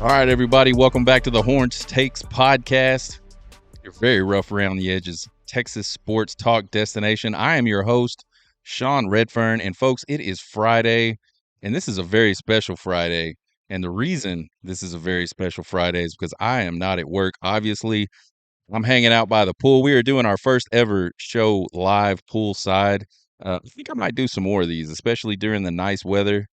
All right, everybody, welcome back to the Horns Takes podcast. You're very rough around the edges. Texas sports talk destination. I am your host, Sean Redfern, and folks, it is Friday, and this is a very special Friday. And the reason this is a very special Friday is because I am not at work. Obviously, I'm hanging out by the pool. We are doing our first ever show live poolside. I think I might do some more of these, especially during the nice weather.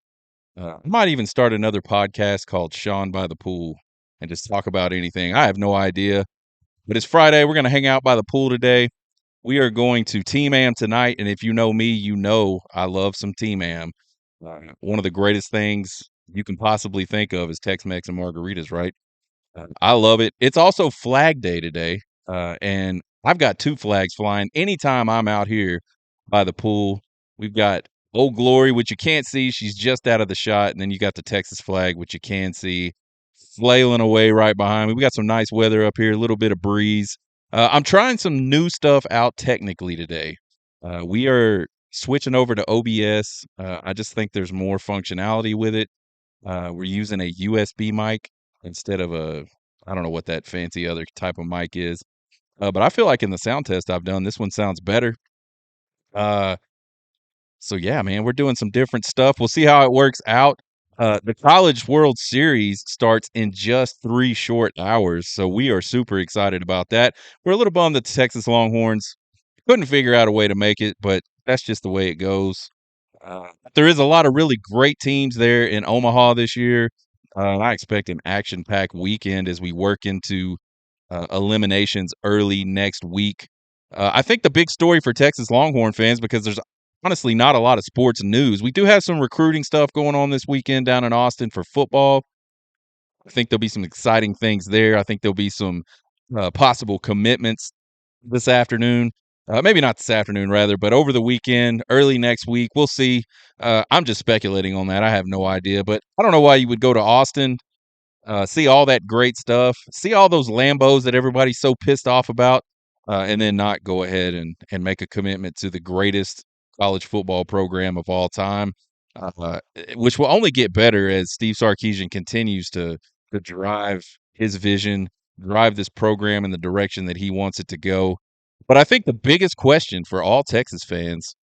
I might even start another podcast called Sean by the Pool and just talk about anything. I have no idea. But it's Friday. We're going to hang out by the pool today. We are going to Team Am tonight. And if you know me, you know I love some Team Am. One of the greatest things you can possibly think of is Tex-Mex and margaritas, right? I love it. It's also Flag Day today. And I've got two flags flying anytime I'm out here by the pool. We've got Old Glory, which you can't see. She's just out of the shot. And then you got the Texas flag, which you can see flailing away right behind me. We got some nice weather up here, a little bit of breeze. I'm trying some new stuff out technically today. We are switching over to OBS. I just think there's more functionality with it. We're using a USB mic instead of I don't know what that fancy other type of mic is. But I feel like in the sound test I've done, this one sounds better. So yeah, man, we're doing some different stuff. We'll see how it works out. The College World Series starts in just 3 short hours, so we are super excited about that. We're a little bummed that the Texas Longhorns couldn't figure out a way to make it, but that's just the way it goes. There is a lot of really great teams there in Omaha this year. I expect an action-packed weekend as we work into eliminations early next week. I think the big story for Texas Longhorn fans, because there's honestly not a lot of sports news. We do have some recruiting stuff going on this weekend down in Austin for football. I think there'll be some exciting things there. I think there'll be some possible commitments this afternoon. Maybe not this afternoon, rather, but over the weekend, early next week. We'll see. I'm just speculating on that. I have no idea. But I don't know why you would go to Austin, see all that great stuff, see all those Lambos that everybody's so pissed off about, and then not go ahead and make a commitment to the greatest college football program of all time, which will only get better as Steve Sarkisian continues to drive his vision, drive this program in the direction that he wants it to go. But I think the biggest question for all Texas fans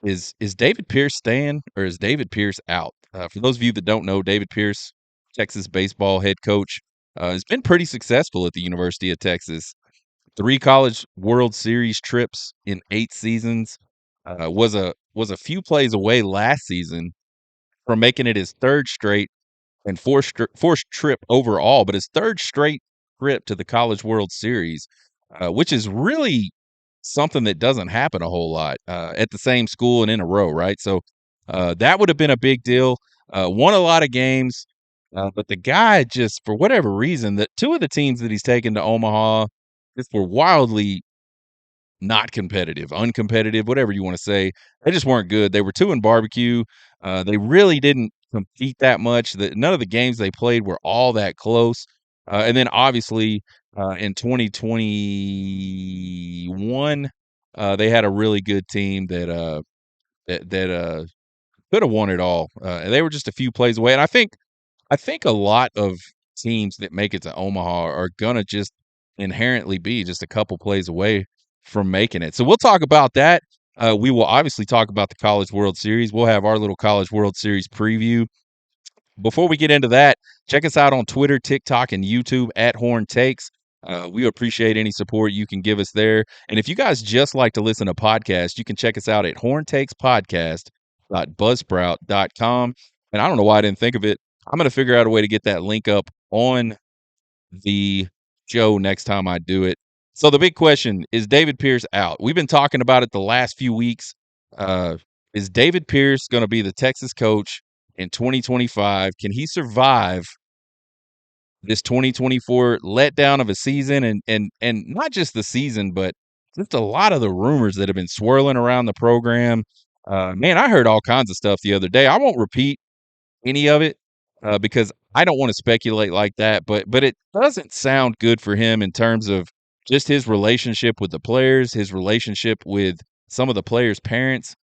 is David Pierce staying or is David Pierce out? For those of you that don't know, David Pierce, Texas baseball head coach, has been pretty successful at the University of Texas. 3 College World Series trips in 8 seasons. Was a few plays away last season from making it his 3rd straight and fourth trip overall, but his 3rd straight trip to the College World Series, which is really something that doesn't happen a whole lot at the same school and in a row, right? So that would have been a big deal. Won a lot of games, but the guy just, for whatever reason, that 2 of the teams that he's taken to Omaha just were wildly not competitive, uncompetitive, whatever you want to say. They just weren't good. They were 2 in barbecue. They really didn't compete that much. None of the games they played were all that close. And then obviously in 2021, they had a really good team that could have won it all. And they were just a few plays away. And I think a lot of teams that make it to Omaha are gonna just inherently be just a couple plays away from making it. So we'll talk about that. We will obviously talk about the College World Series. We'll have our little College World Series preview. Before we get into that, check us out on Twitter, TikTok, and YouTube at Horn Takes. We appreciate any support you can give us there. And if you guys just like to listen to podcasts, you can check us out at horntakespodcast.buzzsprout.com. And I don't know why I didn't think of it. I'm going to figure out a way to get that link up on the show next time I do it. So the big question is David Pierce out? We've been talking about it the last few weeks. Is David Pierce going to be the Texas coach in 2025? Can he survive this 2024 letdown of a season and not just the season, but just a lot of the rumors that have been swirling around the program? Man, I heard all kinds of stuff the other day. I won't repeat any of it because I don't want to speculate like that, but it doesn't sound good for him in terms of just his relationship with the players, his relationship with some of the players' parents.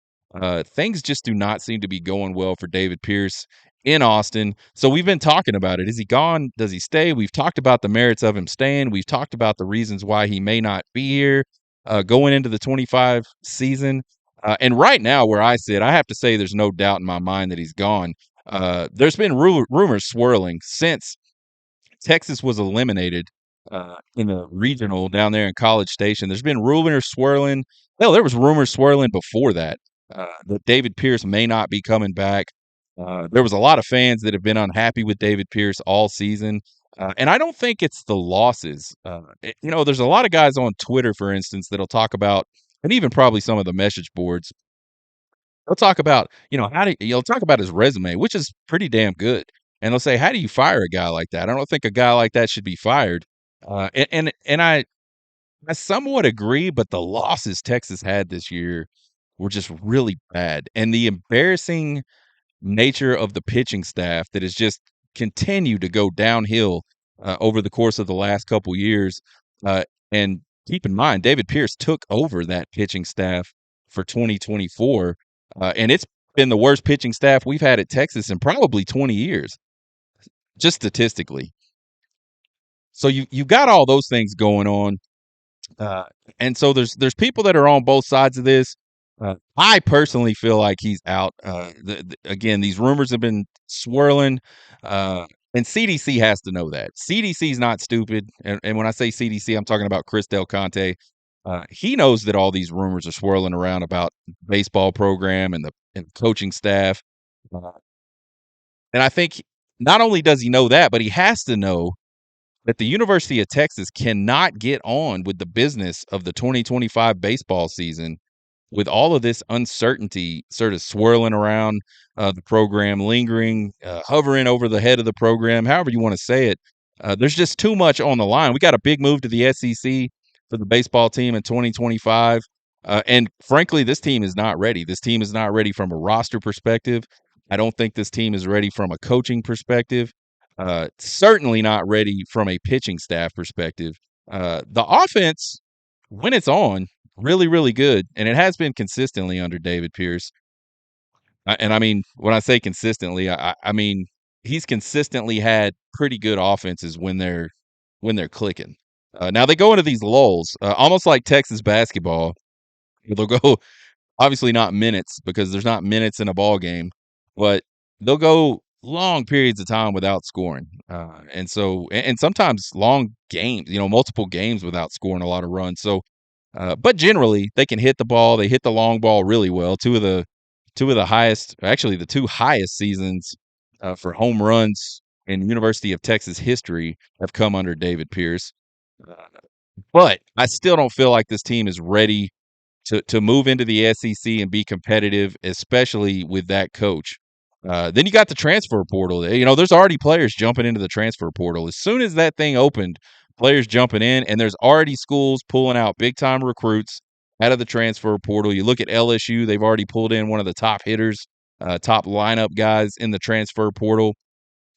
Things just do not seem to be going well for David Pierce in Austin. So we've been talking about it. Is he gone? Does he stay? We've talked about the merits of him staying. We've talked about the reasons why he may not be here going into the 25 season. And right now, where I sit, I have to say there's no doubt in my mind that he's gone. There's been rumors swirling since Texas was eliminated in the regional down there in College Station. There's been rumors swirling. Hell, there was rumors swirling before that David Pierce may not be coming back. There was a lot of fans that have been unhappy with David Pierce all season. And I don't think it's the losses. There's a lot of guys on Twitter, for instance, that'll talk about, and even probably some of the message boards, they'll talk about, you'll talk about his resume, which is pretty damn good. And they'll say, how do you fire a guy like that? I don't think a guy like that should be fired. I somewhat agree, but the losses Texas had this year were just really bad. And the embarrassing nature of the pitching staff that has just continued to go downhill over the course of the last couple years. And keep in mind, David Pierce took over that pitching staff for 2024, and it's been the worst pitching staff we've had at Texas in probably 20 years, just statistically. So you've got all those things going on. And so there's people that are on both sides of this. I personally feel like he's out. Again, these rumors have been swirling, and CDC has to know that. CDC is not stupid, and when I say CDC, I'm talking about Chris Del Conte. He knows that all these rumors are swirling around about baseball program and coaching staff, uh, and I think not only does he know that, but he has to know that the University of Texas cannot get on with the business of the 2025 baseball season with all of this uncertainty sort of swirling around the program, lingering, hovering over the head of the program, however you want to say it. There's just too much on the line. We got a big move to the SEC for the baseball team in 2025. And frankly, this team is not ready. This team is not ready from a roster perspective. I don't think this team is ready from a coaching perspective. Certainly not ready from a pitching staff perspective. The offense, when it's on, really, really good, and it has been consistently under David Pierce. And I mean, when I say consistently, I mean he's consistently had pretty good offenses when they're clicking. Now they go into these lulls, almost like Texas basketball. They'll go obviously not minutes because there's not minutes in a ball game, but they'll go long periods of time without scoring, and sometimes long games, multiple games without scoring a lot of runs. So, but generally they can hit the ball. They hit the long ball really well. Two of the highest, actually the two highest seasons for home runs in University of Texas history have come under David Pierce. Uh, but I still don't feel like this team is ready to move into the SEC and be competitive, especially with that coach. Then you got the transfer portal. There's already players jumping into the transfer portal. As soon as that thing opened, players jumping in, and there's already schools pulling out big time recruits out of the transfer portal. You look at LSU; they've already pulled in one of the top hitters, top lineup guys in the transfer portal.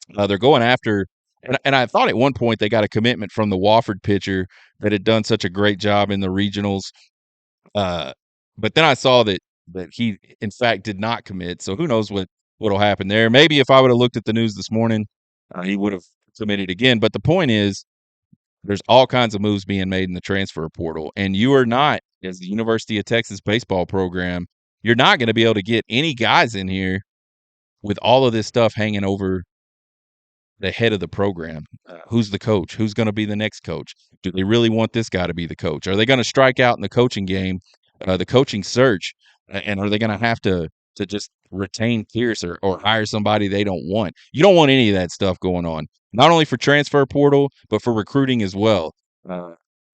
They're going after, and I thought at one point they got a commitment from the Wofford pitcher that had done such a great job in the regionals. Uh, but then I saw that he, in fact, did not commit. So who knows what'll happen there? Maybe if I would have looked at the news this morning, he would have committed again. But the point is, there's all kinds of moves being made in the transfer portal, and you are not, as the University of Texas baseball program, you're not going to be able to get any guys in here with all of this stuff hanging over the head of the program. Who's the coach? Who's going to be the next coach? Do they really want this guy to be the coach? Are they going to strike out in the coaching game, the coaching search, and are they going to have to just retain Pierce or hire somebody they don't want? You don't want any of that stuff going on. Not only for transfer portal, but for recruiting as well.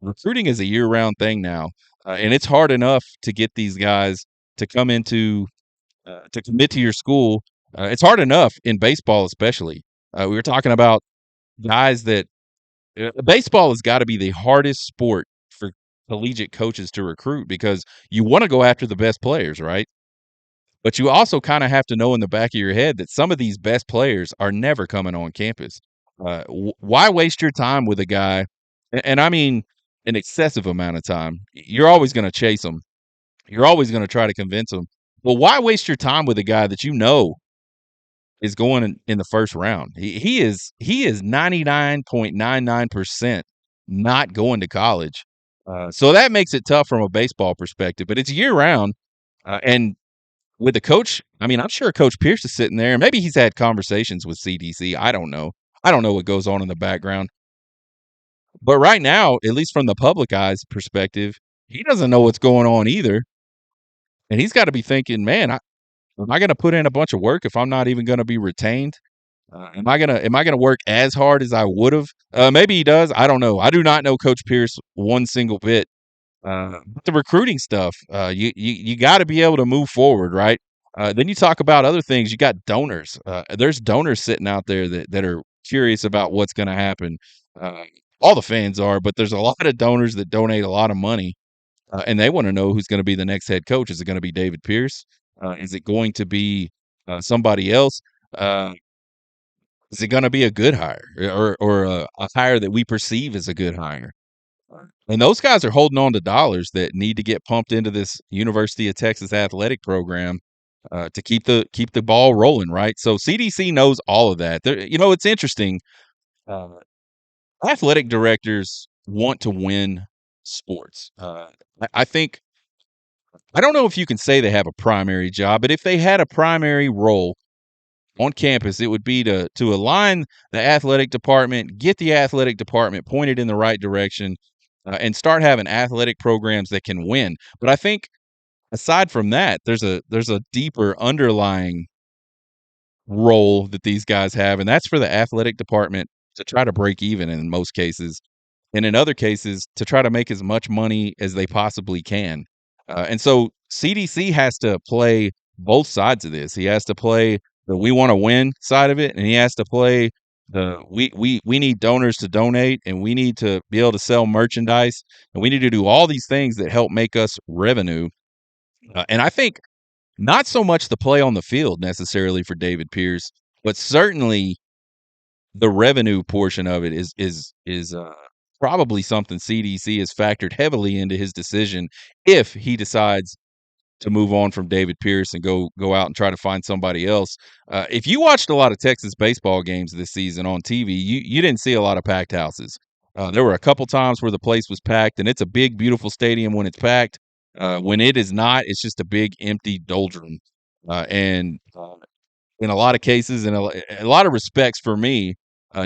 Recruiting is a year-round thing now, and it's hard enough to get these guys to come into to commit to your school. It's hard enough in baseball, especially. We were talking about guys that baseball has got to be the hardest sport for collegiate coaches to recruit because you want to go after the best players, right? But you also kind of have to know in the back of your head that some of these best players are never coming on campus. Why waste your time with a guy? And I mean an excessive amount of time. You're always going to chase them. You're always going to try to convince them. Well, why waste your time with a guy that you know is going in the first round. He is 99.99% not going to college. So that makes it tough from a baseball perspective, but it's year round. And with the coach, I mean, I'm sure Coach Pierce is sitting there. Maybe he's had conversations with CDC. I don't know. I don't know what goes on in the background. But right now, at least from the public eye's perspective, he doesn't know what's going on either. And he's got to be thinking, man, am I going to put in a bunch of work if I'm not even going to be retained? Am I gonna work as hard as I would have? Maybe he does. I don't know. I do not know Coach Pierce one single bit. But the recruiting stuff, you got to be able to move forward, right? Then you talk about other things. You got donors. There's donors sitting out there that are curious about what's going to happen. Uh, all the fans are, but there's a lot of donors that donate a lot of money, and they want to know who's going to be the next head coach. Is it going to be David Pierce? Is it going to be somebody else? Uh, is it going to be a good hire or a hire that we perceive as a good hire? And those guys are holding on to dollars that need to get pumped into this University of Texas athletic program to keep the ball rolling, right? So CDC knows all of that. It's interesting. Uh, Athletic directors want to win sports. I think I don't know if you can say they have a primary job, but if they had a primary role on campus, it would be to align the athletic department, get the athletic department pointed in the right direction, and start having athletic programs that can win. But I think aside from that, there's a deeper underlying role that these guys have, and that's for the athletic department to try to break even in most cases, and in other cases to try to make as much money as they possibly can. And so CDC has to play both sides of this. He has to play the we want to win side of it, and he has to play the we need donors to donate, and we need to be able to sell merchandise, and we need to do all these things that help make us revenue. And I think not so much the play on the field necessarily for David Pierce, but certainly the revenue portion of it is probably something CDC has factored heavily into his decision if he decides to move on from David Pierce and go out and try to find somebody else. If you watched a lot of Texas baseball games this season on TV, you didn't see a lot of packed houses. There were a couple times where the place was packed, and it's a big, beautiful stadium when it's packed. When it is not, it's just a big, empty doldrum. And in a lot of cases, and a lot of respects for me,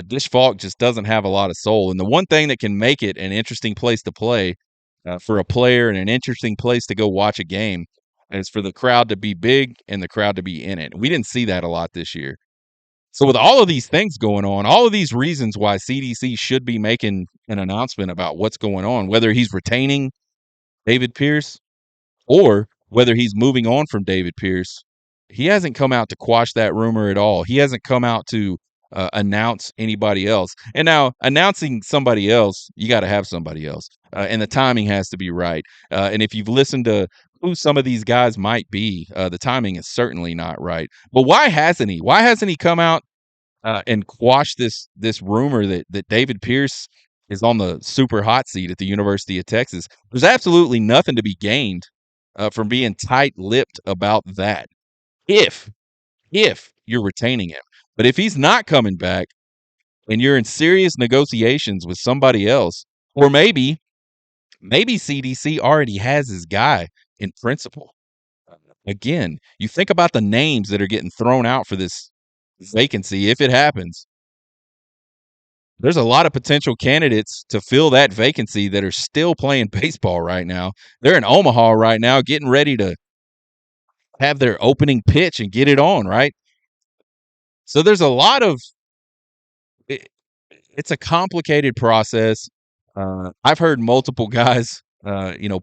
Dish Falk just doesn't have a lot of soul. And the one thing that can make it an interesting place to play for a player and an interesting place to go watch a game is for the crowd to be big and the crowd to be in it. We didn't see that a lot this year. So with all of these things going on, all of these reasons why CDC should be making an announcement about what's going on, whether he's retaining David Pierce or whether he's moving on from David Pierce, he hasn't come out to quash that rumor at all. He hasn't come out to announce anybody else. And now announcing somebody else, you got to have somebody else, and the timing has to be right. And if you've listened to who some of these guys might be, the timing is certainly not right. But why hasn't he? Why hasn't he come out and quash this rumor that David Pierce is on the super hot seat at the University of Texas? There's absolutely nothing to be gained from being tight-lipped about that. If you're retaining him, but if he's not coming back and you're in serious negotiations with somebody else, or maybe CDC already has his guy in principle. Again, you think about the names that are getting thrown out for this vacancy. If it happens, there's a lot of potential candidates to fill that vacancy that are still playing baseball right now. They're in Omaha right now getting ready to have their opening pitch and get it on, right? So there's a lot of it, it's a complicated process. I've heard multiple guys,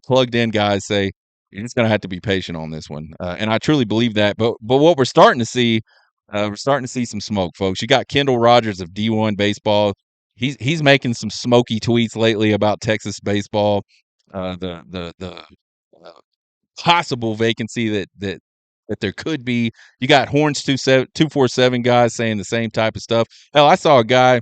plugged in guys say you're just going to have to be patient on this one, and I truly believe that. But what we're starting to see some smoke, folks. You got Kendall Rogers of D1 baseball. He's making some smoky tweets lately about Texas baseball, the possible vacancy that there could be. You got Horns 247 guys saying the same type of stuff. Hell, I saw a guy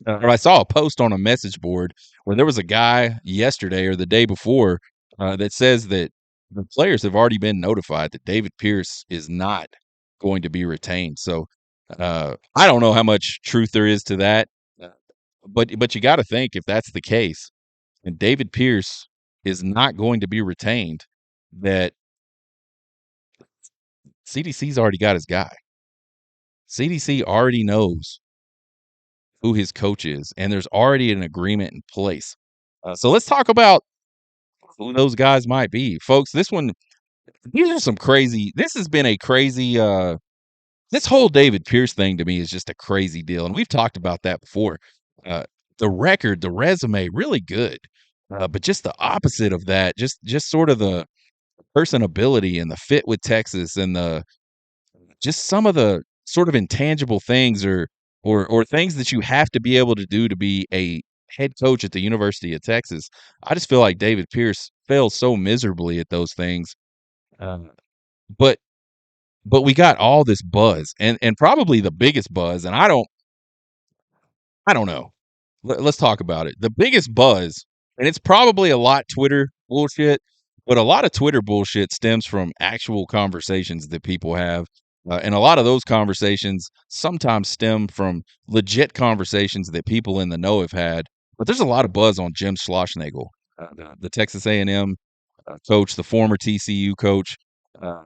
or I saw a post on a message board where there was a guy yesterday or the day before that says that the players have already been notified that David Pierce is not going to be retained. So I don't know how much truth there is to that, uh, but you got to think if that's the case, and David Pierce is not going to be retained, that CDC's already got his guy. CDC already knows who his coach is, and there's already an agreement in place. So let's talk about who those guys might be, folks. These are some crazy. This has been a crazy. This whole David Pierce thing to me is just a crazy deal, and we've talked about that before. Uh, the record, the resume, really good, but just the opposite of that. Just sort of the personability and the fit with Texas, and the just some of the sort of intangible things, or things that you have to be able to do to be a head coach at the University of Texas. I just feel like David Pierce fails so miserably at those things. Uh, but but we got all this buzz, and probably the biggest buzz, and I don't know. Let's talk about it. The biggest buzz, and it's probably a lot Twitter bullshit, but a lot of Twitter bullshit stems from actual conversations that people have. And a lot of those conversations sometimes stem from legit conversations that people in the know have had. But there's a lot of buzz on Jim Schlossnagle, the Texas A&M coach, the former TCU coach. Uh,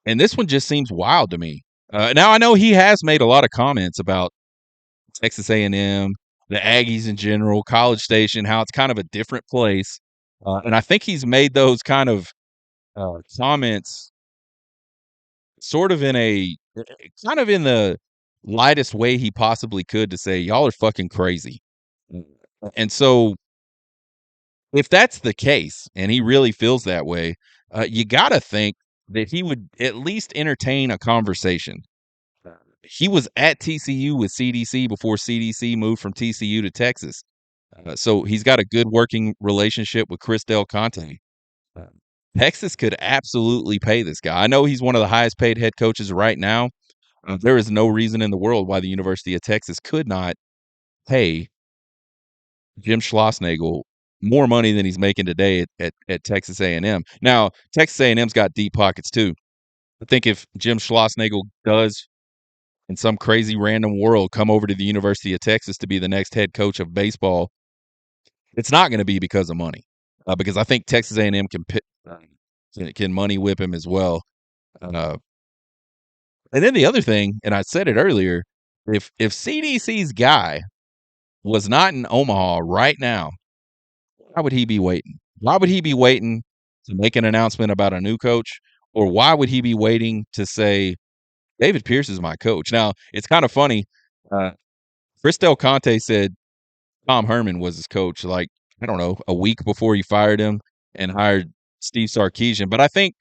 and this one just seems wild to me. Now I know he has made a lot of comments about Texas A&M, the Aggies in general, College Station, how it's kind of a different place. And I think he's made those kind of comments sort of kind of in the lightest way he possibly could, to say y'all are fucking crazy. And so if that's the case and he really feels that way, you got to think that he would at least entertain a conversation. He was at TCU with CDC before CDC moved from TCU to Texas. So he's got a good working relationship with Chris Del Conte. Uh, Texas could absolutely pay this guy. I know he's one of the highest paid head coaches right now. There is no reason in the world why the University of Texas could not pay Jim Schlossnagle more money than he's making today at Texas A&M. Now, Texas A&M's got deep pockets too. I think if Jim Schlossnagle does, in some crazy random world, come over to the University of Texas to be the next head coach of baseball, it's not going to be because of money, because I think Texas A&M can money whip him as well. Uh, and then the other thing, and I said it earlier, if CDC's guy was not in Omaha right now, why would he be waiting? Why would he be waiting to make an announcement about a new coach, or why would he be waiting to say David Pierce is my coach? Now it's kind of funny. Uh, Chris Del Conte said Tom Herman was his coach, like, I don't know, a week before he fired him and hired Steve Sarkisian. But I think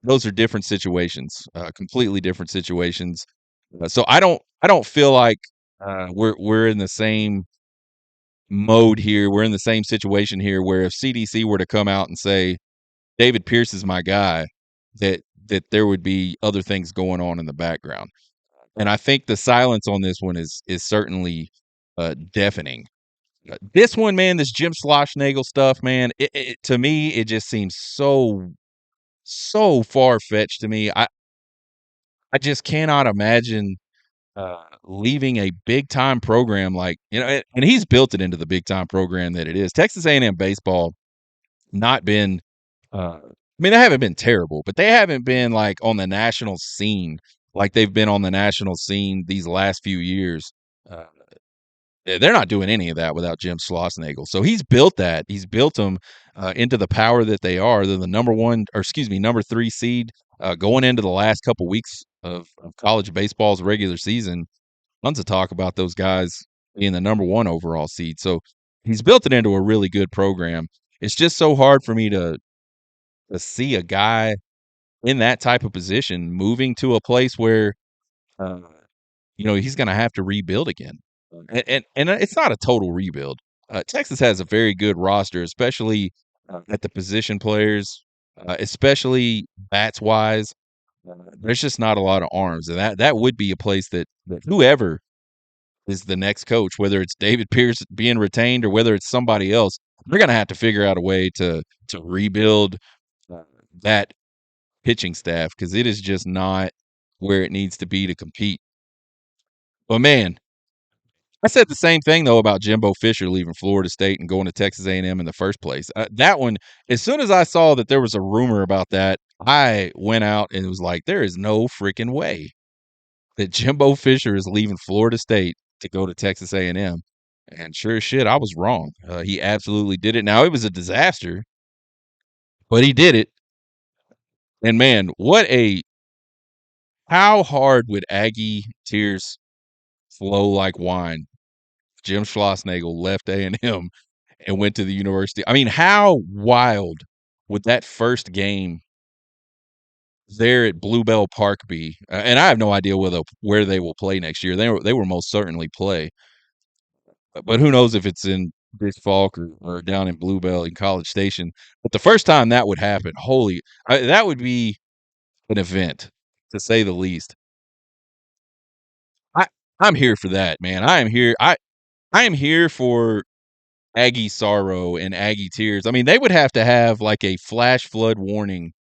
those are different situations, completely different situations. So I don't feel like we're in the same mode here. We're in the same situation here, where if CDC were to come out and say David Pierce is my guy, that there would be other things going on in the background. And I think the silence on this one is certainly deafening. This one, man, this Jim Schlossnagle stuff, man, to me, it just seems so far fetched to me. I just cannot imagine leaving a big time program, like, and he's built it into the big time program that it is. Texas A&M baseball not been. I mean, they haven't been terrible, but they haven't been like on the national scene like they've been on the national scene these last few years. Uh, they're not doing any of that without Jim Schlossnagle. So he's built that. He's built them into the power that they are. They're the number 3 seed going into the last couple weeks of college baseball's regular season. Tons of talk about those guys being the number 1 overall seed. So he's built it into a really good program. It's just so hard for me to see a guy in that type of position moving to a place where uh, he's going to have to rebuild again. And it's not a total rebuild. Texas has a very good roster, especially at the position players, especially bats wise. There's just not a lot of arms, and that would be a place that whoever is the next coach, whether it's David Pierce being retained or whether it's somebody else, they're going to have to figure out a way to rebuild that pitching staff, because it is just not. where it needs to be to compete. But man, I said the same thing though about Jimbo Fisher leaving Florida State and going to Texas A&M in the first place. That one, as soon as I saw that there was a rumor about that, I went out and was like, there is no freaking way that Jimbo Fisher is leaving Florida State to go to Texas A&M. And sure as shit, I was wrong. He absolutely did it. Now it was a disaster, but he did it. And man, how hard would Aggie tears flow like wine? Jim Schlossnagle left A&M and went to the university. I mean, how wild would that first game there at Bluebell Park be? And I have no idea where they will play next year. They will most certainly play, but who knows if it's in Dick Falk or down in Bluebell in College Station. But the first time that would happen, that would be an event to say the least. I I'm here for that, man. I am here for Aggie sorrow and Aggie tears. I mean, they would have to have like a flash flood warning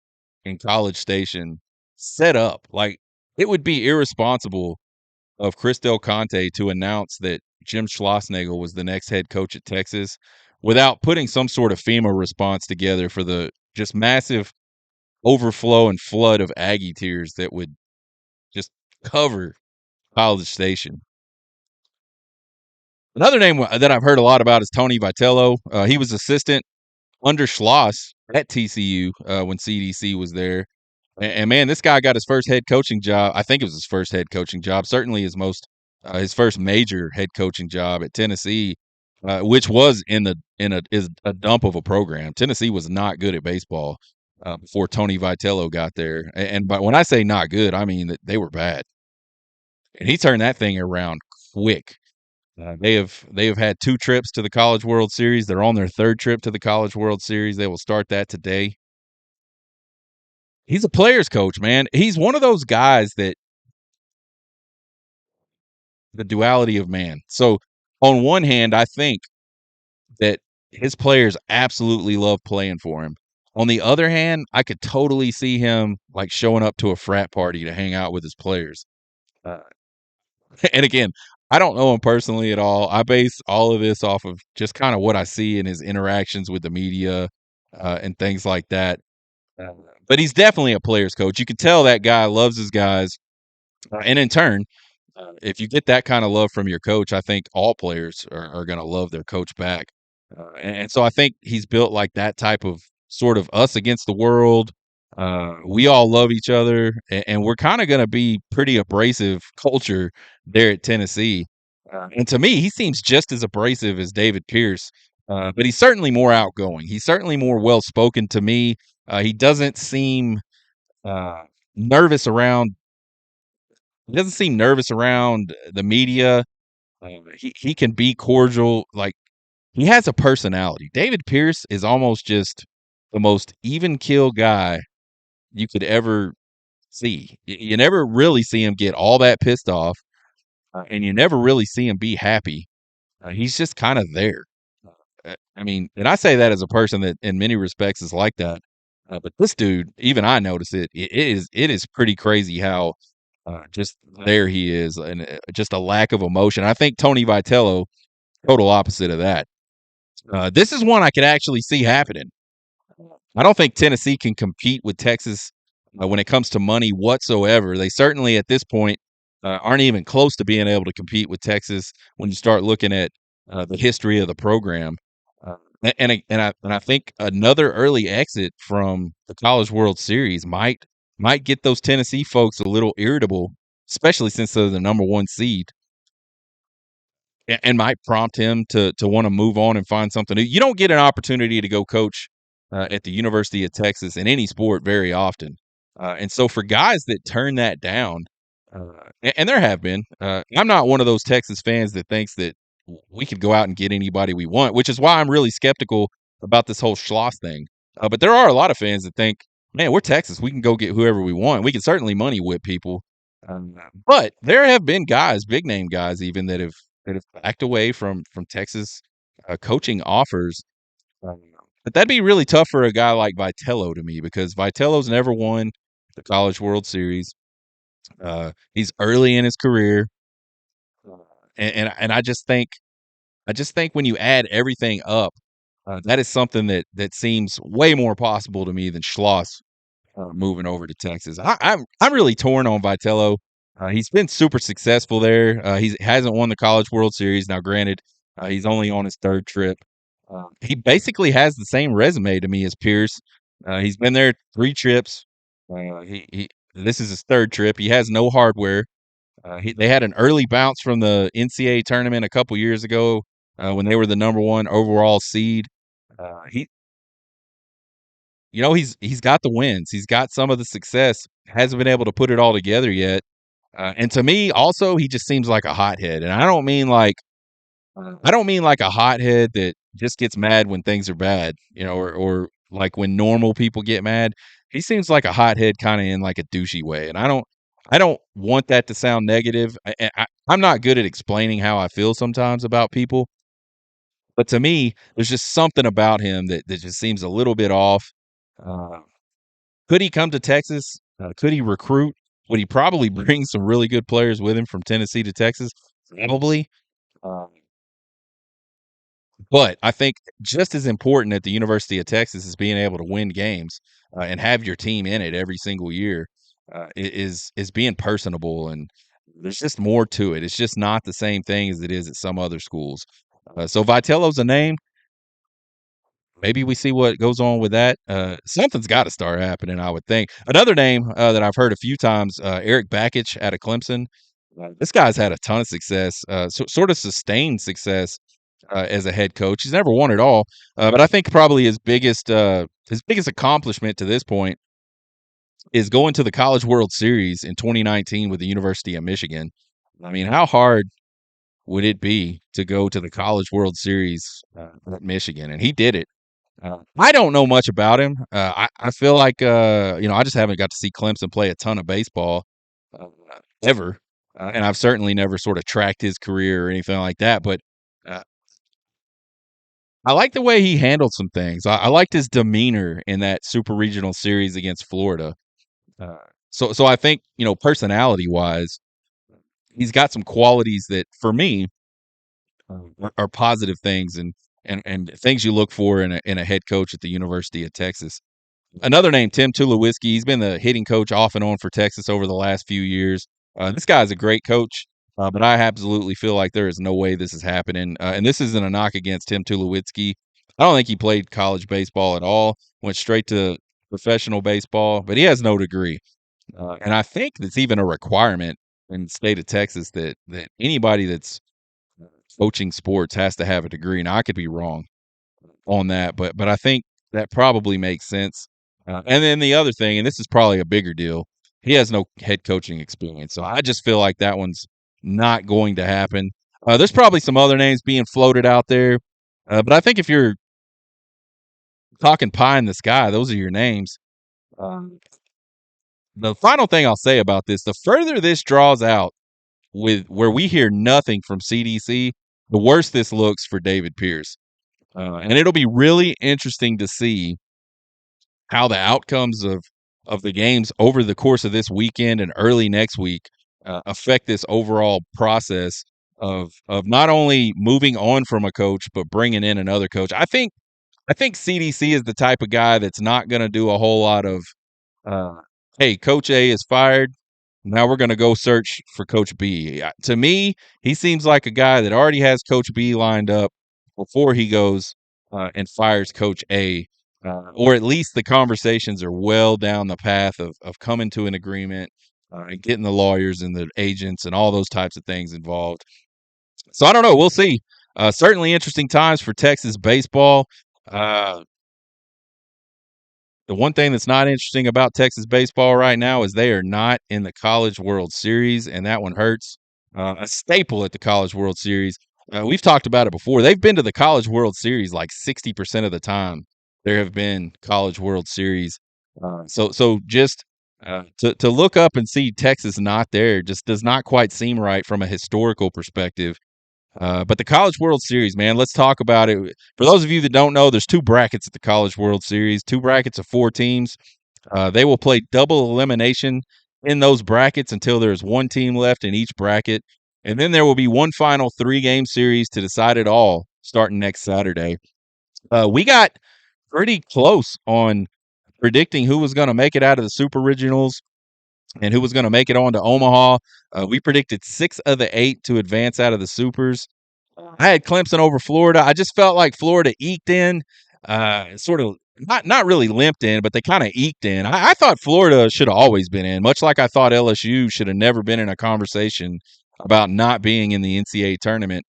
in College Station set up. Like it would be irresponsible of Chris Del Conte to announce that Jim Schlossnagle was the next head coach at Texas without putting some sort of FEMA response together for the just massive overflow and flood of Aggie tears that would just cover College Station. Another name that I've heard a lot about is Tony Vitello. He was assistant under Schloss at TCU when CDC was there. And man, this guy got his first head coaching job. I think it was his first head coaching job. Certainly his first major head coaching job at Tennessee, which was is a dump of a program. Tennessee was not good at baseball before Tony Vitello got there. But when I say not good, I mean that they were bad. And he turned that thing around quick. They have had 2 trips to the College World Series. They're on their 3rd trip to the College World Series. They will start that today. He's a player's coach, man. He's one of those guys that the duality of man. So on one hand, I think that his players absolutely love playing for him. On the other hand, I could totally see him like showing up to a frat party to hang out with his players. Uh, and again, I don't know him personally at all. I base all of this off of just kind of what I see in his interactions with the media and things like that. Uh, but he's definitely a player's coach. You can tell that guy loves his guys. And in turn, if you get that kind of love from your coach, I think all players are going to love their coach back. And so I think he's built like that type of sort of us against the world. We all love each other, and we're kind of going to be pretty abrasive culture there at Tennessee. And to me, he seems just as abrasive as David Pierce, but he's certainly more outgoing. He's certainly more well spoken to me. He doesn't seem uh, nervous around. He doesn't seem nervous around the media. He can be cordial. Like he has a personality. David Pierce is almost just the most even keel guy you could ever see. You never really see him get all that pissed off, and you never really see him be happy. He's just kind of there. I mean, and I say that as a person that, in many respects, is like that. But this dude, even I notice it. It is pretty crazy how just there he is, and just a lack of emotion. I think Tony Vitello, total opposite of that. This is one I could actually see happening. I don't think Tennessee can compete with Texas when it comes to money whatsoever. They certainly, at this point, aren't even close to being able to compete with Texas when you start looking at the history of the program. And I think another early exit from the College World Series might get those Tennessee folks a little irritable, especially since they're the number 1 seed, and might prompt him to want to move on and find something new. You don't get an opportunity to go coach at the University of Texas in any sport very often, and so for guys that turn that down, and there have been, I'm not one of those Texas fans that thinks that we could go out and get anybody we want, which is why I'm really skeptical about this whole Schloss thing. But there are a lot of fans that think, man, we're Texas. We can go get whoever we want. We can certainly money whip people. Um, but there have been guys, big name guys, even that have backed away from Texas coaching offers. Um, but that'd be really tough for a guy like Vitello to me because Vitello's never won the College World Series. He's early in his career, uh, and I just think when you add everything up, that is something that seems way more possible to me than Schloss moving over to Texas. I'm really torn on Vitello. He's been super successful there. He hasn't won the College World Series. Now, granted, he's only on his third trip. He basically has the same resume to me as Pierce. He's been there 3 trips. He this is his third trip. He has no hardware. They had an early bounce from the NCAA tournament a couple years ago when they were the number one overall seed. He he's got the wins. He's got some of the success. Hasn't been able to put it all together yet. And to me, also, he just seems like a hothead. And I don't mean like a hothead that just gets mad when things are bad, or like when normal people get mad. He seems like a hothead, kind of in like a douchey way. And I don't want that to sound negative. I'm not good at explaining how I feel sometimes about people, but to me, there's just something about him that just seems a little bit off. Uh, could he come to Texas? Could he recruit? Would he probably bring some really good players with him from Tennessee to Texas? Probably. Um, but I think just as important at the University of Texas is being able to win games and have your team in it every single year is being personable, and there's just more to it. It's just not the same thing as it is at some other schools. So Vitello's a name. Maybe we see what goes on with that. Something's got to start happening, I would think. Another name that I've heard a few times, Eric Bakich out of Clemson. This guy's had a ton of success, sort of sustained success as a head coach. He's never won it all, but I think probably his biggest accomplishment to this point is going to the College World Series in 2019 with the University of Michigan. I mean, how hard would it be to go to the College World Series at Michigan? And he did it. I don't know much about him. I feel like I just haven't got to see Clemson play a ton of baseball uh, ever, and I've certainly never sort of tracked his career or anything like that. But uh, I like the way he handled some things. I liked his demeanor in that Super Regional Series against Florida. Uh, so I think personality wise, he's got some qualities that for me are positive things and things you look for in a head coach at the University of Texas. Another name, Tim Tulowitzki. He's been the hitting coach off and on for Texas over the last few years. This guy's a great coach, but I absolutely feel like there is no way this is happening. And this isn't a knock against Tim Tulowitzki. I don't think he played college baseball at all. Went straight to professional baseball, but he has no degree. And I think that's even a requirement in the state of Texas that anybody that's coaching sports has to have a degree. Now I could be wrong on that, but I think that probably makes sense. And then the other thing, and this is probably a bigger deal, he has no head coaching experience, so I just feel like that one's not going to happen. There's probably some other names being floated out there, but I think if you're talking pie in the sky, those are your names. Um, the final thing I'll say about this, the further this draws out with where we hear nothing from CDC, the worse this looks for David Pierce. And it'll be really interesting to see how the outcomes of the games over the course of this weekend and early next week affect this overall process of not only moving on from a coach but bringing in another coach. I think CDC is the type of guy that's not going to do a whole lot of uh, hey, Coach A is fired. Now we're going to go search for Coach B. To me, he seems like a guy that already has Coach B lined up before he goes and fires Coach A, or at least the conversations are well down the path of coming to an agreement and getting the lawyers and the agents and all those types of things involved. So I don't know. We'll see. Certainly interesting times for Texas baseball. Uh, the one thing that's not interesting about Texas baseball right now is they are not in the College World Series, and that one hurts. A staple at the College World Series. We've talked about it before. They've been to the College World Series like 60% of the time. There have been College World Series. So just to look up and see Texas not there just does not quite seem right from a historical perspective. But the College World Series, man, let's talk about it. For those of you that don't know, there's two brackets at the College World Series, two brackets of 4 teams. They will play double elimination in those brackets until there's one team left in each bracket. And then there will be one final 3-game series to decide it all starting next Saturday. We got pretty close on predicting who was going to make it out of the Super Regionals and who was going to make it on to Omaha. We predicted 6 of the 8 to advance out of the Supers. I had Clemson over Florida. I just felt like Florida eked in, sort of not really limped in, but they kind of eked in. I thought Florida should have always been in, much like I thought LSU should have never been in a conversation about not being in the NCAA tournament.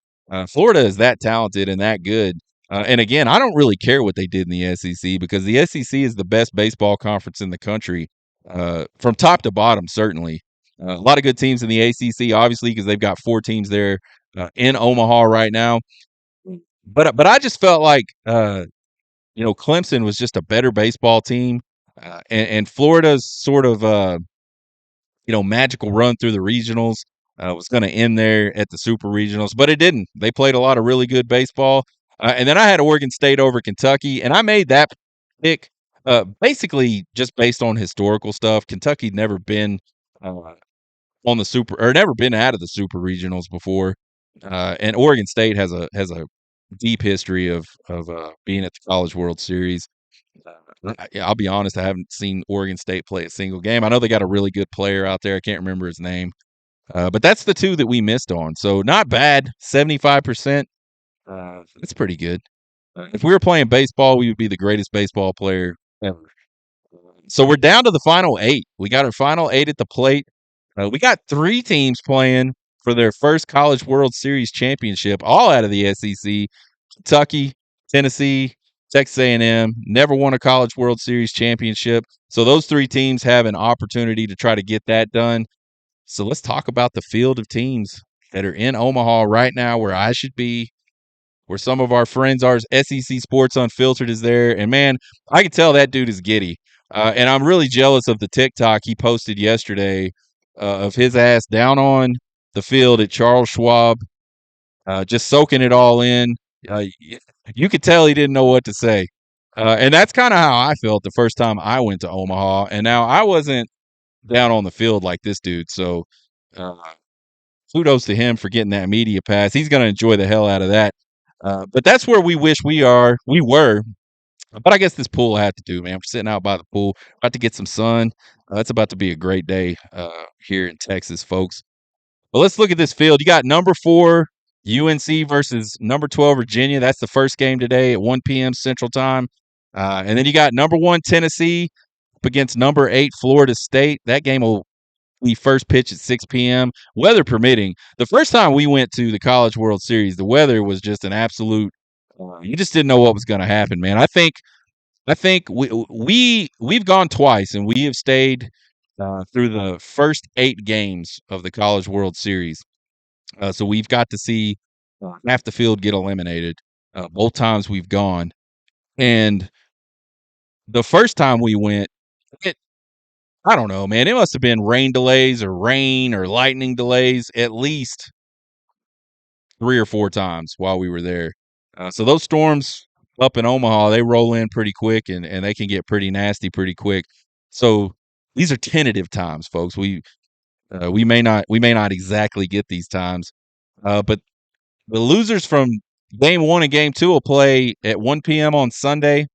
Florida is that talented and that good. And again, I don't really care what they did in the SEC because the SEC is the best baseball conference in the country, from top to bottom, certainly. A lot of good teams in the ACC, obviously, because they've got 4 teams there in Omaha right now. But I just felt like Clemson was just a better baseball team, and Florida's sort of magical run through the regionals was going to end there at the Super Regionals, but it didn't. They played a lot of really good baseball, and then I had Oregon State over Kentucky, and I made that pick basically just based on historical stuff. Kentucky'd never been on the super or never been out of the Super Regionals before, and Oregon State has a deep history of being at the College World Series. I'll be honest, I haven't seen Oregon State play a single game. I know they got a really good player out there. I can't remember his name, but that's the 2 that we missed on. So not bad, 75%. That's pretty good. If we were playing baseball, we would be the greatest baseball player ever. So we're down to the final 8. We got our final 8 at the plate. We got 3 teams playing for their first College World Series championship, all out of the SEC. Kentucky, Tennessee, Texas A&M never won a College World Series championship. So those 3 teams have an opportunity to try to get that done. So let's talk about the field of teams that are in Omaha right now, where I should be, where some of our friends are. SEC Sports Unfiltered is there. And, man, I can tell that dude is giddy. And I'm really jealous of the TikTok he posted yesterday of his ass down on the field at Charles Schwab, just soaking it all in. You could tell he didn't know what to say. And that's kind of how I felt the first time I went to Omaha. And now I wasn't down on the field like this dude. So uh, kudos to him for getting that media pass. He's going to enjoy the hell out of that. But that's where we wish we were. But I guess this pool had to do, man. We're sitting out by the pool, about to get some sun. It's about to be a great day here in Texas, folks. But let's look at this field. You got number 4 UNC versus number 12 Virginia. That's the first game today at 1 p.m. Central Time. And then you got number 1 Tennessee up against number 8 Florida State. That game will be first pitch at 6 p.m. Weather permitting. The first time we went to the College World Series, the weather was just an absolute. You just didn't know what was going to happen, man. I think we've gone twice, and we have stayed through the first 8 games of the College World Series. So we've got to see half the field get eliminated both times we've gone. And the first time we went, I don't know, man. It must have been rain delays or rain or lightning delays at least 3 or 4 times while we were there. So those storms up in Omaha, they roll in pretty quick and they can get pretty nasty pretty quick. So these are tentative times, folks. We may not exactly get these times, but the losers from game 1 and game 2 will play at 1 p.m. on Sunday,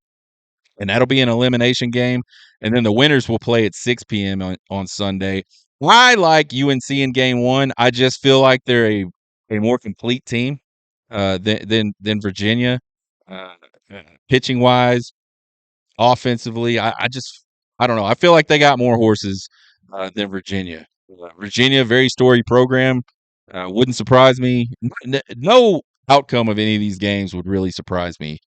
and that'll be an elimination game. And then the winners will play at 6 p.m. on Sunday. I like UNC in game 1. I just feel like they're a more complete team than Virginia, pitching wise, offensively. I don't know. I feel like they got more horses than Virginia. Virginia, very storied program. Wouldn't surprise me. No outcome of any of these games would really surprise me.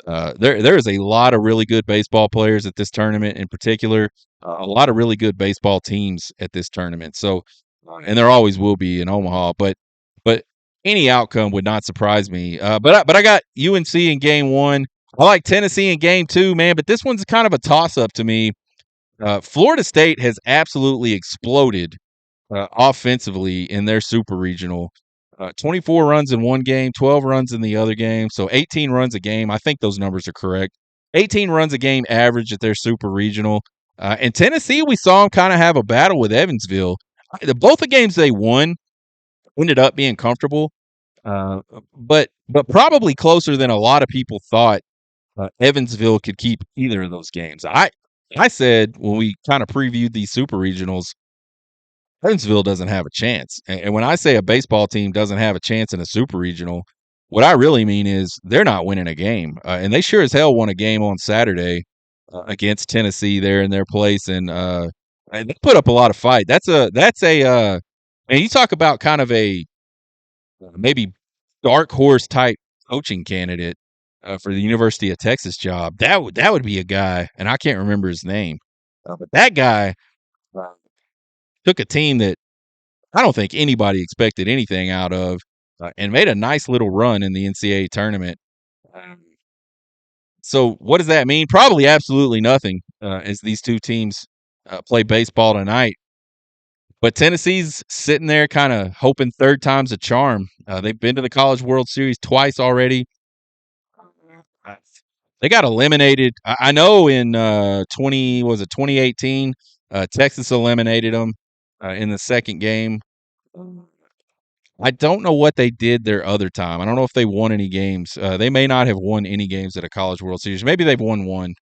There is a lot of really good baseball players at this tournament, in particular. A lot of really good baseball teams at this tournament. So, and there always will be in Omaha. But any outcome would not surprise me. But I got UNC in game 1. I like Tennessee in game 2, man. But this one's kind of a toss up to me. Florida State has absolutely exploded offensively in their super regional. 24 runs in one game, 12 runs in the other game, so 18 runs a game. I think those numbers are correct. 18 runs a game average at their super regional. And Tennessee, we saw them kind of have a battle with Evansville. Both the games they won ended up being comfortable, uh, but probably closer than a lot of people thought. Evansville could keep either of those games. I said when we kind of previewed these super regionals, Evansville doesn't have a chance. And when I say a baseball team doesn't have a chance in a super regional, what I really mean is they're not winning a game. And they sure as hell won a game on Saturday against Tennessee there in their place, and they put up a lot of fight. And you talk about kind of a maybe dark horse type coaching candidate for the University of Texas job. That would be a guy, and I can't remember his name, but that guy uh, took a team that I don't think anybody expected anything out of, and made a nice little run in the NCAA tournament. Um, so, what does that mean? Probably absolutely nothing, as these two teams play baseball tonight. But Tennessee's sitting there, kind of hoping third time's a charm. They've been to the College World Series twice already. Uh, They got eliminated. I know in 2018, Texas eliminated them in the second game. I don't know what they did their other time. I don't know if they won any games. They may not have won any games at a College World Series. Maybe they've won one.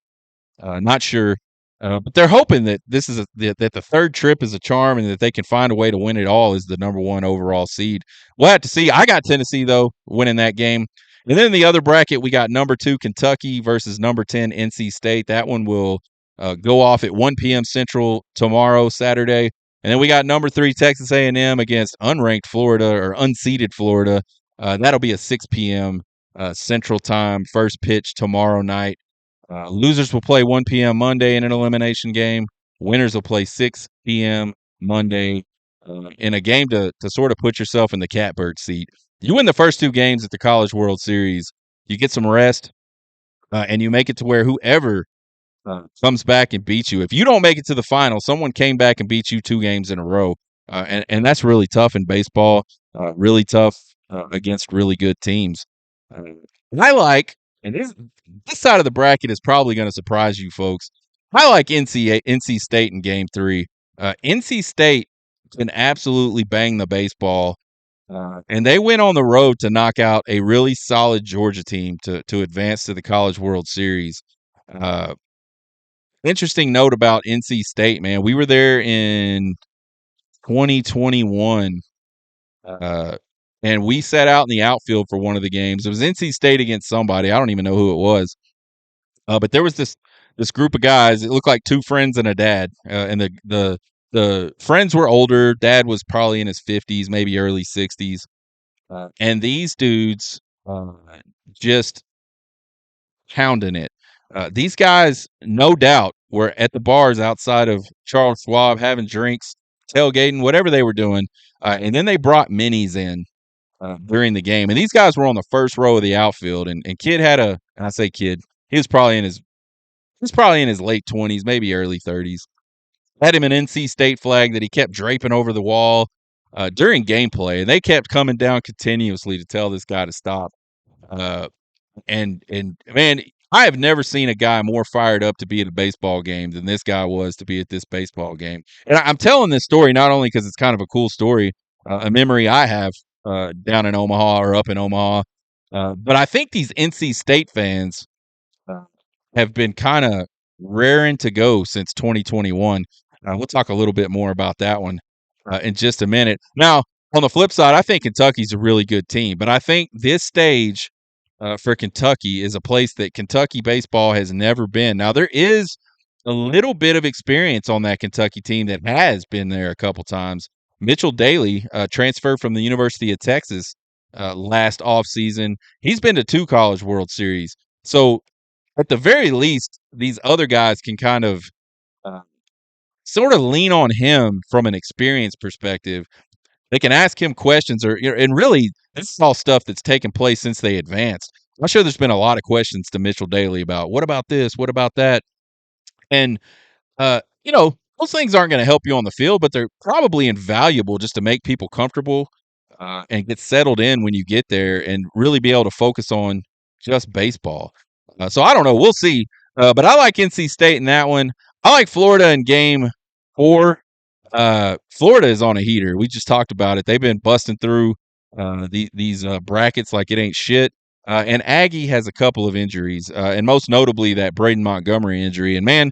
Not sure. But they're hoping that that the third trip is a charm and that they can find a way to win it all as the number one overall seed. We'll have to see. I got Tennessee though winning that game. And then in the other bracket, we got number 2 Kentucky versus number 10 NC State. That one will go off at 1 p.m. Central tomorrow, Saturday. And then we got number 3 Texas A&M against unranked Florida or unseeded Florida. That'll be a 6 p.m. Central Time first pitch tomorrow night. Losers will play 1 p.m. Monday in an elimination game. Winners will play 6 p.m. Monday in a game to sort of put yourself in the catbird seat. You win the first 2 games at the College World Series, you get some rest, and you make it to where whoever comes back and beats you. If you don't make it to the final, someone came back and beat you 2 games in a row, and that's really tough in baseball. Really tough against really good teams. Uh, and I like, and this side of the bracket is probably going to surprise you folks. I like NC State in Game 3. NC State can absolutely bang the baseball, and they went on the road to knock out a really solid Georgia team to advance to the College World Series. Uh, Interesting note about NC State, man. We were there in 2021, uh, and we sat out in the outfield for one of the games. It was NC State against somebody. I don't even know who it was. But there was this group of guys. It looked like 2 friends and a dad. And the friends were older. Dad was probably in his 50s, maybe early 60s. And these dudes just pounding it. These guys, no doubt, were at the bars outside of Charles Schwab having drinks, tailgating, whatever they were doing. And then they brought minis in during the game. And these guys were on the first row of the outfield. And Kid had and I say kid, he was probably in his late 20s, maybe early 30s. Had him an NC State flag that he kept draping over the wall during gameplay. And they kept coming down continuously to tell this guy to stop. And man, I have never seen a guy more fired up to be at a baseball game than this guy was to be at this baseball game. And I'm telling this story not only because it's kind of a cool story, a memory I have down in Omaha or up in Omaha, but I think these NC State fans have been kind of raring to go since 2021. We'll talk a little bit more about that one in just a minute. Now, on the flip side, I think Kentucky's a really good team, but I think this stage for Kentucky is a place that Kentucky baseball has never been. Now, there is a little bit of experience on that Kentucky team that has been there a couple times. Mitchell Daly transferred from the University of Texas last offseason. He's been to 2 College World Series. So, at the very least, these other guys can kind of uh, sort of lean on him from an experience perspective. They can ask him questions, and really, this is all stuff that's taken place since they advanced. I'm sure there's been a lot of questions to Mitchell Daly about what about this, what about that, and those things aren't going to help you on the field, but they're probably invaluable just to make people comfortable and get settled in when you get there, and really be able to focus on just baseball. So I don't know, we'll see. But I like NC State in that one. I like Florida in game 4. Florida is on a heater. We just talked about it. They've been busting through these brackets like it ain't shit. And Aggie has a couple of injuries, and most notably that Braden Montgomery injury. And man,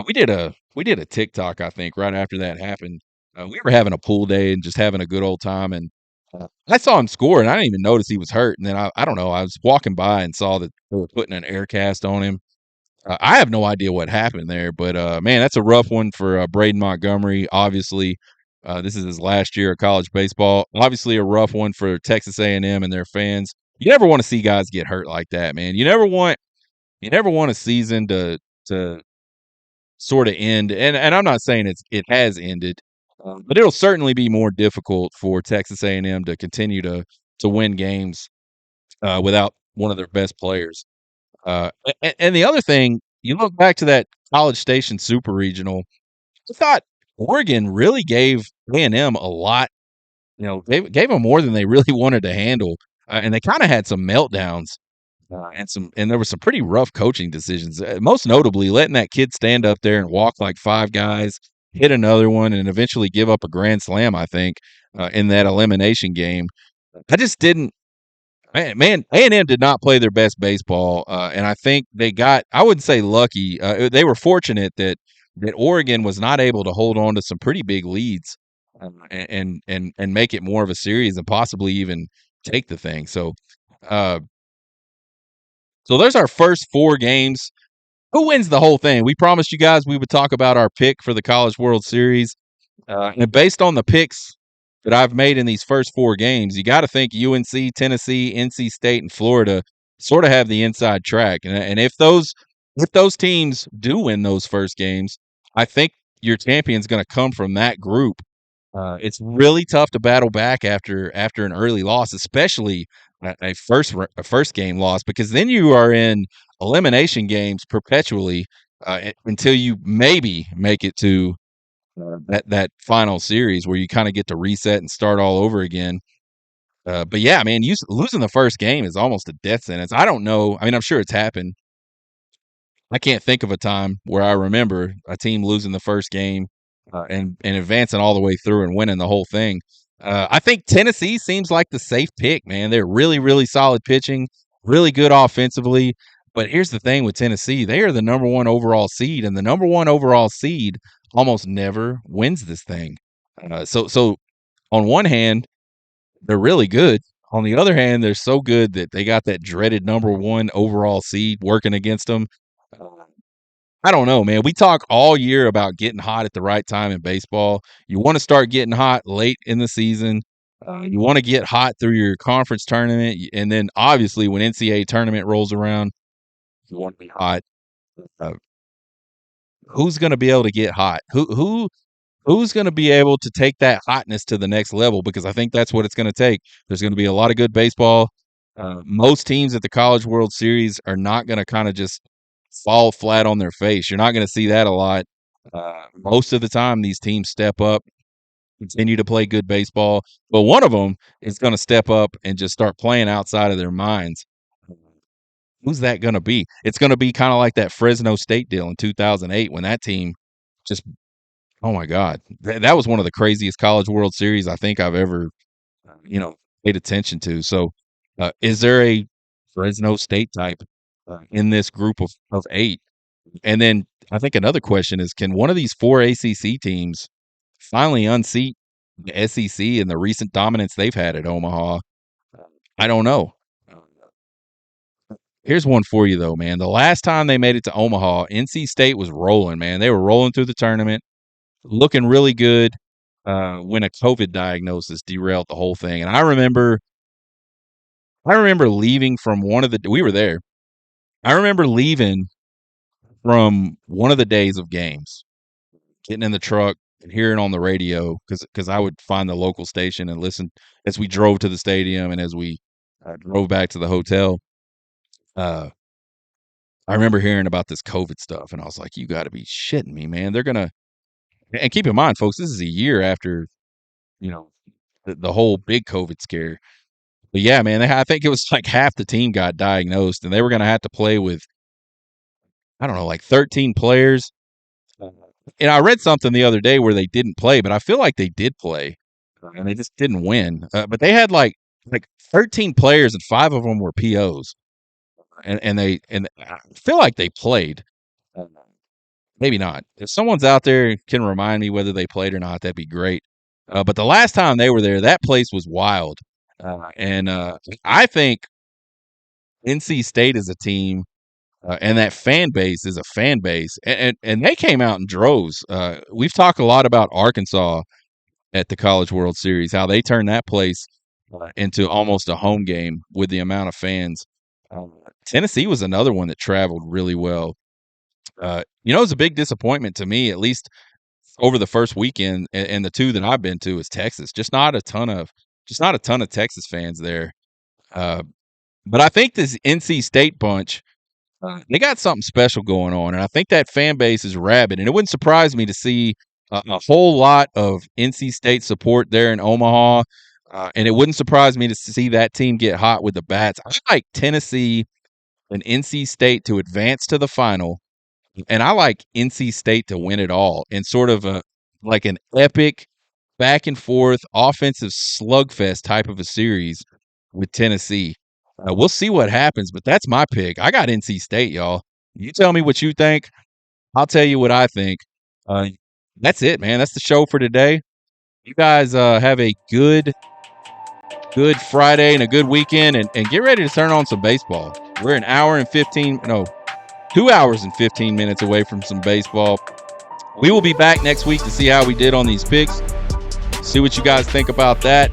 we did a TikTok, I think, right after that happened. We were having a pool day and just having a good old time, and I saw him score, and I didn't even notice he was hurt. And then I don't know, I was walking by and saw that they were putting an air cast on him. I have no idea what happened there, but man, that's a rough one for Braden Montgomery. Obviously, this is his last year of college baseball. Obviously, a rough one for Texas A&M and their fans. You never want to see guys get hurt like that, man. You never want a season to sort of end, and I'm not saying it has ended, but it'll certainly be more difficult for Texas A&M to continue to win games without one of their best players. And the other thing, you look back to that College Station Super Regional. I thought Oregon really gave A&M a lot. Gave them more than they really wanted to handle, and they kind of had some meltdowns. And there were some pretty rough coaching decisions. Most notably, letting that kid stand up there and walk like five guys, hit another one, and eventually give up a grand slam. I think in that elimination game. I just didn't. Man, A&M did not play their best baseball, and I think they got. I wouldn't say lucky. They were fortunate that Oregon was not able to hold on to some pretty big leads, and make it more of a series and possibly even take the thing. Uh, so there's our first 4 games. Who wins the whole thing? We promised you guys we would talk about our pick for the College World Series. And based on the picks that I've made in these first 4 games, you got to think UNC, Tennessee, NC State, and Florida sort of have the inside track. And if those teams do win those first games, I think your champion's going to come from that group. It's really tough to battle back after an early loss, especially a first game loss, because then you are in elimination games perpetually until you maybe make it to that final series where you kind of get to reset and start all over again. But yeah, man, losing the first game is almost a death sentence. I don't know. I mean, I'm sure it's happened. I can't think of a time where I remember a team losing the first game and advancing all the way through and winning the whole thing. I think Tennessee seems like the safe pick, man. They're really, really solid pitching, really good offensively. But here's the thing with Tennessee: they are the number 1 overall seed, and the number 1 overall seed almost never wins this thing. So on one hand, they're really good. On the other hand, they're so good that they got that dreaded number 1 overall seed working against them. I don't know, man. We talk all year about getting hot at the right time in baseball. You want to start getting hot late in the season. You want to get hot through your conference tournament, and then obviously when NCAA tournament rolls around, you want to be hot. Uh, who's going to be able to get hot? Who's going to be able to take that hotness to the next level? Because I think that's what it's going to take. There's going to be a lot of good baseball. Most teams at the College World Series are not going to kind of just fall flat on their face. You're not going to see that a lot. Most of the time, these teams step up, continue to play good baseball. But one of them is going to step up and just start playing outside of their minds. Who's that going to be? It's going to be kind of like that Fresno State deal in 2008 when that team just, oh my God, that was one of the craziest College World Series I think I've ever, you know, paid attention to. So, is there a Fresno State type in this group of 8? And then I think another question is, can one of these 4 ACC teams finally unseat the SEC and the recent dominance they've had at Omaha? I don't know. Here's one for you though, man. The last time they made it to Omaha, NC State was rolling, man. They were rolling through the tournament, looking really good. When a COVID diagnosis derailed the whole thing, and I remember leaving from one of the. We were there. I remember leaving from one of the days of games, getting in the truck and hearing on the radio because I would find the local station and listen as we drove to the stadium and as we drove back to the hotel. Uh, I remember hearing about this COVID stuff, and I was like, "You got to be shitting me, man! They're gonna." And keep in mind, folks, this is a year after you know the whole big COVID scare. But yeah, man, I think it was like half the team got diagnosed, and they were gonna have to play with I don't know, like 13 players. And I read something the other day where they didn't play, but I feel like they did play, and they just didn't win. But they had like 13 players, and 5 of them were POs, and I feel like they played. Maybe not. If someone's out there can remind me whether they played or not, that'd be great. But the last time they were there, that place was wild, and I think NC State is a team. And that fan base is a fan base, and they came out in droves. We've talked a lot about Arkansas at the College World Series, how they turned that place into almost a home game with the amount of fans. Tennessee was another one that traveled really well. It was a big disappointment to me, at least over the first weekend, and the two that I've been to is Texas. Just not a ton of Texas fans there. But I think this NC State bunch. They got something special going on, and I think that fan base is rabid. And it wouldn't surprise me to see a whole lot of NC State support there in Omaha, and it wouldn't surprise me to see that team get hot with the bats. I like Tennessee and NC State to advance to the final, and I like NC State to win it all in sort of an epic back and forth offensive slugfest type of a series with Tennessee. We'll see what happens, but that's my pick. I got NC State, y'all. You tell me what you think. I'll tell you what I think. That's it, man. That's the show for today. You guys have a good Friday and a good weekend, and get ready to turn on some baseball. We're 2 hours and 15 minutes away from some baseball. We will be back next week to see how we did on these picks. See what you guys think about that.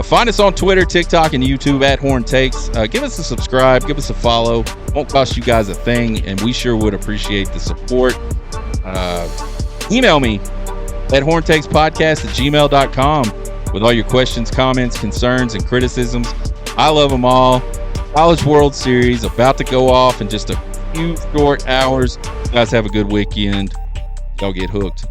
Find us on Twitter, TikTok, and YouTube at Horn Takes. Give us a subscribe. Give us a follow. Won't cost you guys a thing, and we sure would appreciate the support. Email me at horntakespodcast@gmail.com with all your questions, comments, concerns, and criticisms. I love them all. College World Series about to go off in just a few short hours. You guys have a good weekend. Y'all get hooked.